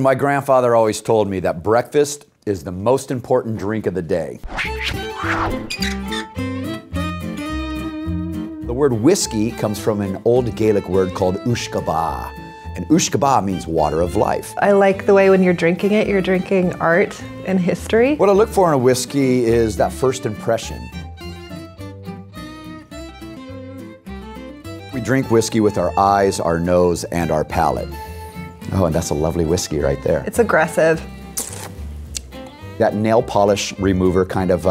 My grandfather always told me that breakfast is the most important drink of the day. The word whiskey comes from an old Gaelic word called ushkaba. And ushkaba means water of life. I like the way when you're drinking it, you're drinking art and history. What I look for in a whiskey is that first impression. We drink whiskey with our eyes, our nose, and our palate. Oh, and that's a lovely whiskey right there. It's aggressive. That nail polish remover kind of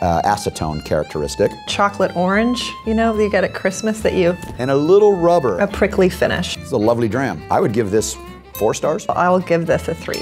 acetone characteristic. Chocolate orange, you know, that you get at Christmas that you... And a little rubber. A prickly finish. It's a lovely dram. I would give this 4 stars. I will give this a 3.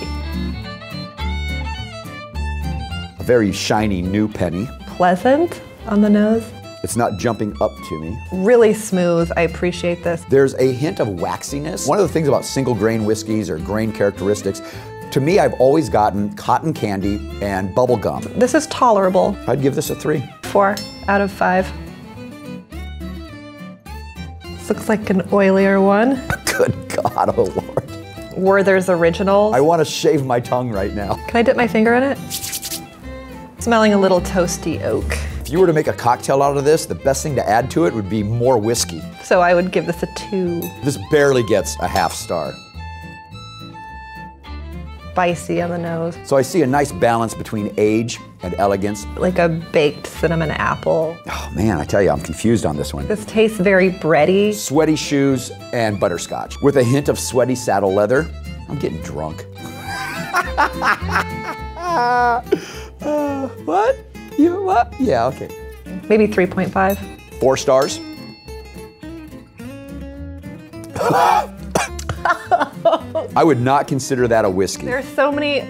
A very shiny new penny. Pleasant on the nose. It's not jumping up to me. Really smooth, I appreciate this. There's a hint of waxiness. One of the things about single grain whiskeys or grain characteristics, to me, I've always gotten cotton candy and bubble gum. This is tolerable. I'd give this a 3. 4 out of 5. This looks like an oilier one. Good God, oh Lord. Werther's Originals. I want to shave my tongue right now. Can I dip my finger in it? Smelling a little toasty oak. If you were to make a cocktail out of this, the best thing to add to it would be more whiskey. So I would give this a 2. This barely gets a half star. Spicy on the nose. So I see a nice balance between age and elegance. Like a baked cinnamon apple. Oh man, I tell you, I'm confused on this one. This tastes very bready. Sweaty shoes and butterscotch. With a hint of sweaty saddle leather. I'm getting drunk. What? You what? Yeah, okay. Maybe 3.5. 4 stars. I would not consider that a whiskey. There are so many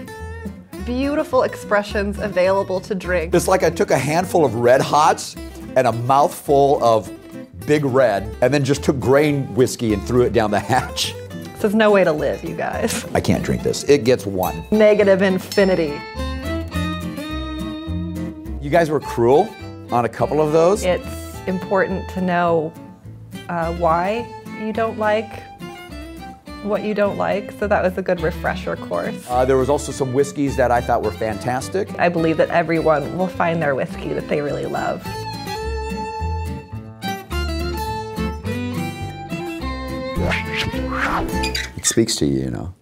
beautiful expressions available to drink. It's like I took a handful of Red Hots and a mouthful of Big Red and then just took grain whiskey and threw it down the hatch. This is no way to live, you guys. I can't drink this. It gets 1. Negative infinity. You guys were cruel on a couple of those. It's important to know why you don't like what you don't like, so that was a good refresher course. There was also some whiskeys that I thought were fantastic. I believe that everyone will find their whiskey that they really love. It speaks to you, you know.